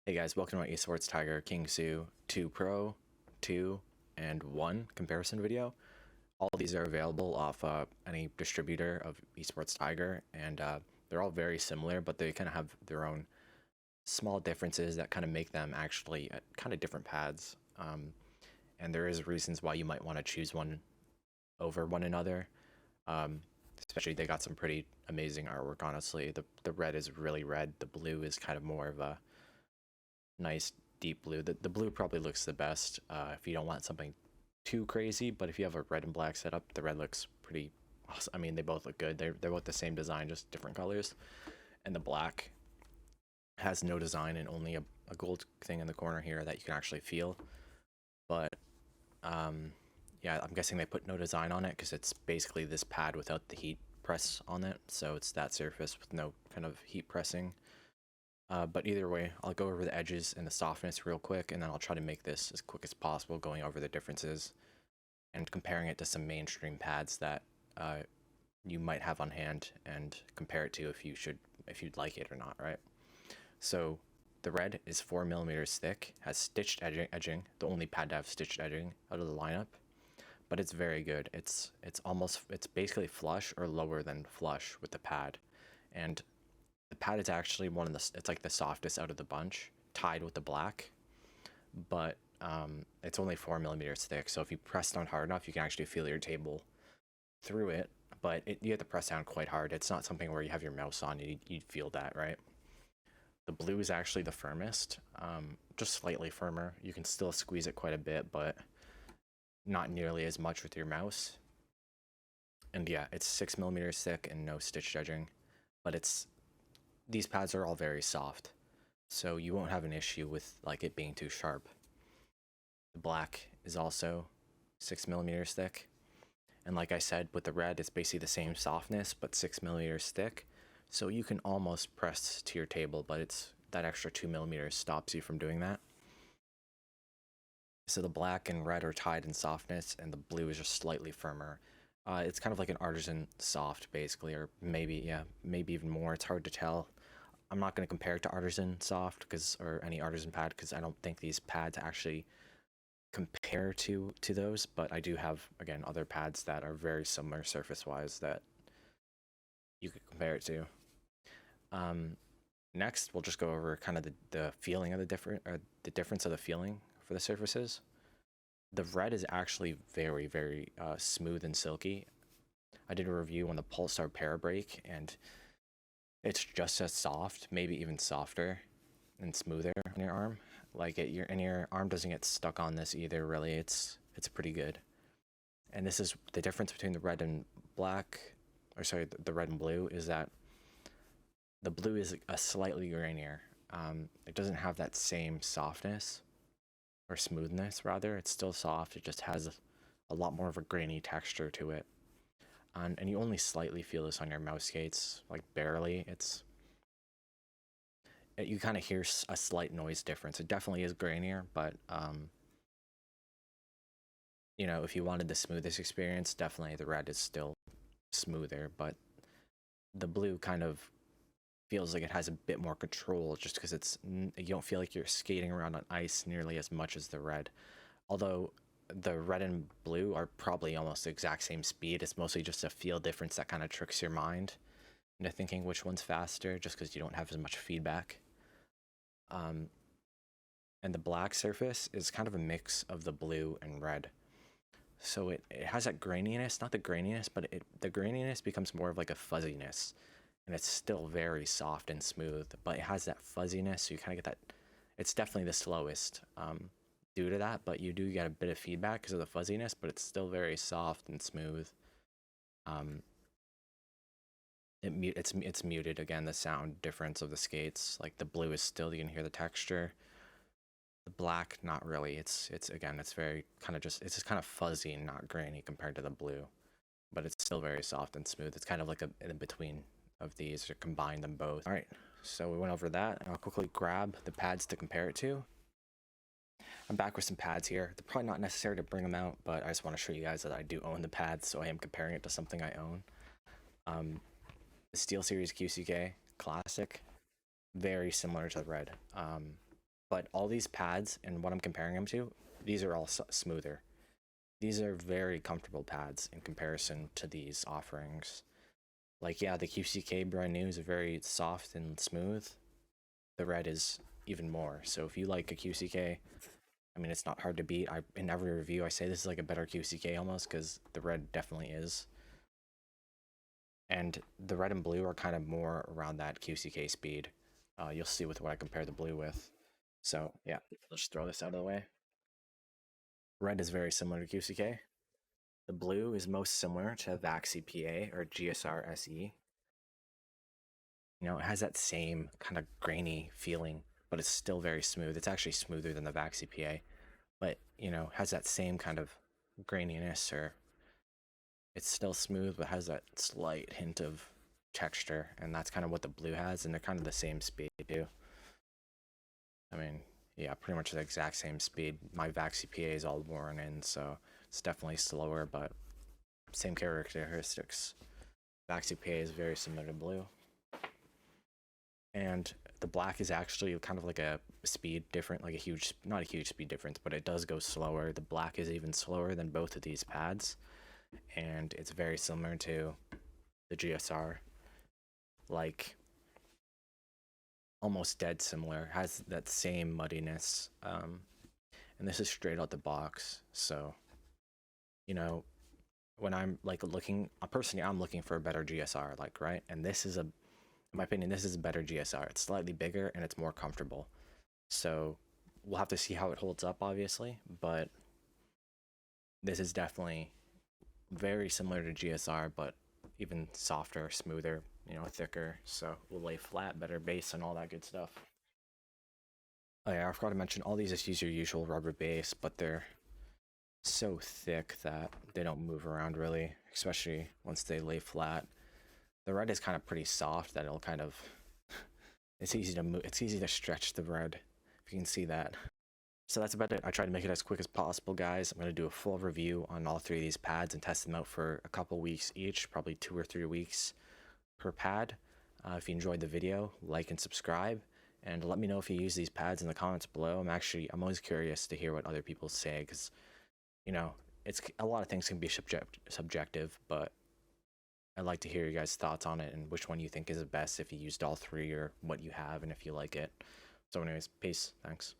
Hey guys, welcome to my ESports Tiger QINSUI 2 Pro, 2, and 1 comparison video. All of these are available off any distributor of ESports Tiger, and they're all very similar, but they kind of have their own small differences that kind of make them actually kind of different pads. And there is reasons why you might want to choose one over one another. Especially they got some pretty amazing artwork, honestly. The red is really red, the blue is kind of more of a nice deep blue. The blue probably looks the best if you don't want something too crazy, but if you have a red and black setup, the red looks pretty awesome. I mean, they both look good. They're both the same design, just different colors. And the black has no design and only a gold thing in the corner here that you can actually feel. But yeah, I'm guessing they put no design on it because it's basically this pad without the heat press on it. So it's that surface with no kind of heat pressing. But either way, I'll go over the edges and the softness real quick, and then I'll try to make this as quick as possible, going over the differences and comparing it to some mainstream pads that you might have on hand, and compare it to if you'd like it or not, right? So the red is 4mm thick, has stitched edging, the only pad to have stitched edging out of the lineup, but it's very good. It's basically flush or lower than flush with the pad, and the pad is actually it's like the softest out of the bunch, tied with the black, but it's only 4mm thick, so if you press down hard enough, you can actually feel your table through it, but you have to press down quite hard. It's not something where you have your mouse on, you'd feel that, right? The blue is actually the firmest, just slightly firmer. You can still squeeze it quite a bit, but not nearly as much with your mouse. And yeah, it's 6mm thick and no stitched edging, but these pads are all very soft, so you won't have an issue with like it being too sharp. The black is also 6mm thick, and like I said, with the red, it's basically the same softness but 6mm thick, so you can almost press to your table, but it's that extra 2mm stops you from doing that. So the black and red are tied in softness, and the blue is just slightly firmer. It's kind of like an artisan soft, basically, or maybe even more. It's hard to tell. I'm not going to compare it to artisan soft or any artisan pad, because I don't think these pads actually compare to those, but I do have, again, other pads that are very similar surface wise that you could compare it to. Next, we'll just go over kind of the feeling of the difference of the feeling for the surfaces. The red is actually very, very smooth and silky. I did a review on the Pulsar Parabrake, and it's just as soft, maybe even softer and smoother on your arm. Like your arm doesn't get stuck on this either. Really, it's pretty good. And this is the difference between the red and black, or sorry, the red and blue, is that the blue is a slightly grainier. It doesn't have that same softness or smoothness, rather. It's still soft. It just has a lot more of a grainy texture to it. And you only slightly feel this on your mouse skates, like barely. You kind of hear a slight noise difference. It definitely is grainier, but you know, if you wanted the smoothest experience, definitely the red is still smoother, but the blue kind of feels like it has a bit more control, just because you don't feel like you're skating around on ice nearly as much as the red. Although the red and blue are probably almost the exact same speed. It's mostly just a feel difference that kind of tricks your mind into thinking which one's faster, just because you don't have as much feedback. And the black surface is kind of a mix of the blue and red. So it has that graininess, not the graininess, but the graininess becomes more of like a fuzziness. And it's still very soft and smooth, but it has that fuzziness, so you kind of get that. It's definitely the slowest due to that, but you do get a bit of feedback because of the fuzziness, but it's still very soft and smooth. It's muted, again, the sound difference of the skates. Like the blue is still, you can hear the texture. The black, not really. It's again, it's very kind of it's just kind of fuzzy and not grainy compared to the blue, but it's still very soft and smooth. It's kind of like in between of these, or combine them both. All right, so we went over that, and I'll quickly grab the pads to compare it to. I'm back with some pads here. They're probably not necessary to bring them out, but I just want to show you guys that I do own the pads, so I am comparing it to something I own. The SteelSeries QCK Classic, very similar to the red. But all these pads and what I'm comparing them to, these are all smoother. These are very comfortable pads in comparison to these offerings. Like, yeah, the QCK brand new is very soft and smooth. The red is even more. So if you like a QCK, I mean, it's not hard to beat. In every review, I say this is like a better QCK almost, because the red definitely is. And the red and blue are kind of more around that QCK speed. You'll see with what I compare the blue with. So yeah, let's just throw this out of the way. Red is very similar to QCK. The blue is most similar to VAXI PA or GSR SE. You know, it has that same kind of grainy feeling, but it's still very smooth. It's actually smoother than the VAXI PA, but you know, has that same kind of graininess, or it's still smooth but has that slight hint of texture, and that's kind of what the blue has, and they're kind of the same speed too. I mean, yeah, pretty much the exact same speed. My VAXI PA is all worn in, so it's definitely slower, but same characteristics. VAXI PA is very similar to blue. And the black is actually kind of like a speed different, like a huge, not a huge speed difference, but it does go slower. The black is even slower than both of these pads, and it's very similar to the GSR, like almost dead similar, has that same muddiness. And this is straight out the box, so you know, when I'm like looking, personally, I'm looking for a better GSR, like, right? And this is in my opinion, this is a better GSR. It's slightly bigger and it's more comfortable. So we'll have to see how it holds up, obviously, but this is definitely very similar to GSR, but even softer, smoother, you know, thicker. So we'll lay flat, better base, and all that good stuff. Oh yeah, I forgot to mention, all these just use your usual rubber base, but they're so thick that they don't move around really, especially once they lay flat. The red is kind of pretty soft that it'll kind of, it's easy to move, it's easy to stretch the red, if you can see that. So that's about it. I tried to make it as quick as possible, guys. I'm going to do a full review on all three of these pads and test them out for a couple weeks each, probably 2 or 3 weeks per pad. If you enjoyed the video, like and subscribe, and let me know if you use these pads in the comments below. I'm always curious to hear what other people say, because, you know, it's a lot of things can be subjective, but I'd like to hear your guys' thoughts on it and which one you think is the best, if you used all three, or what you have and if you like it. So anyways, peace. Thanks.